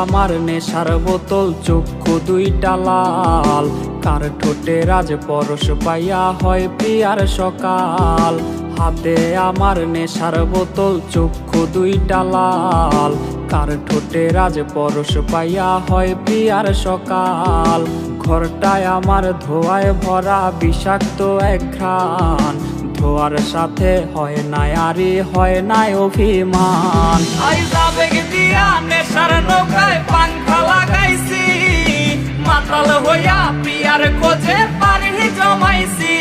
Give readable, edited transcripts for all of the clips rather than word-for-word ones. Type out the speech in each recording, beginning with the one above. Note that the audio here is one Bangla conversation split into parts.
আমার নেশার বোতল, চক্ষু দুইটা লাল। কার ঠোঁটে রাজ পরশ পাইয়া হয় প্রিয়ার সকাল। হাতে আমার নেশার বোতল, চক্ষু দুইটা লাল। কার ঠোঁটে রাজ পরশ পাইয়া হয় প্রিয়ার সকাল। ঘরটায় আমার ধোঁয়ায় ভরা বিষাক্ত এক ঘ্রাণ। ধোয়ার সাথে হয় নাই আরে হয় নাই অভিমান। আইজ আবেগ দিয়া নেশার নৌকায় পাংখা লাগাইছি, মাতাল হইয়া প্রিয়ার খোঁজে পানি জমাইছি।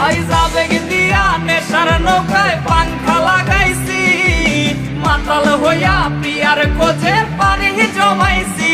আইজ আবেগ দিয়া নেশার নৌকায় পাংখা লাগাইছি, মাতাল হইয়া প্রিয়ার খোঁজে পানি জমাইছি।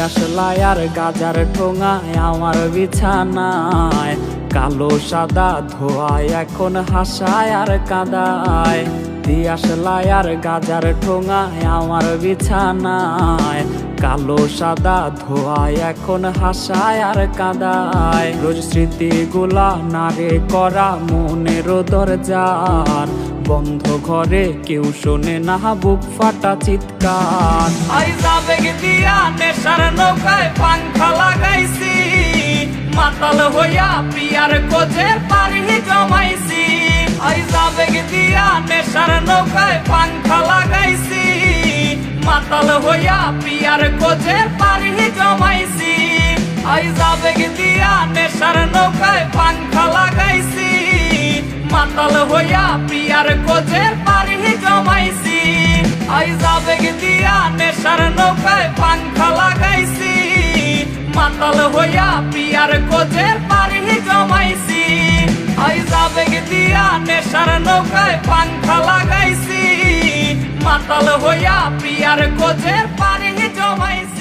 আসলাই আর গাজার ঠোঙায় আমার বিছানায়, কালো সাদা ধোয়ায় এখন হাসায় আর কাঁদায়। দিয়াশলাই আর গাজার ঠোঙায় আমার বিছানায়, কালো সাদা ধোয়ায় এখন হাসায় আর কাঁদায়। রোজ স্মৃতিগুলা নারে করা মনের দরজার, বন্ধ ঘরে কেউ শোনে না বুক ফাটা চিৎকার। আইজ আবেগ দিয়া নেশার নৌকায় পাংখা লাগাইছি, মাতাল হইয়া প্রিয়ার খোঁজে পানি জমাইছি। আইজ আবেগ দিয়া নেশার নৌকায় পাংখা লাগাইছি, মাতাল হইয়া প্রিয়ার খোঁজে পানি জমাইছি। আইজ আবেগ দিয়া নেশার নৌকায় পাংখা লাগাইছি, মাতাল হইয়া প্রিয়ার খোঁজে পানি জমাইছি। আইজ আবেগ দিয়া নেশার নৌকায় পাংখা লাগাইছি, মাতাল হইয়া প্রিয়ার খোঁজে পানি জমাইছি। আইজ আবেগ দিয়া নেশার নৌকায় পাংখা লাগাইছি, মাতাল হইয়া প্রিয়ার খোঁজে পানি জমাইছি।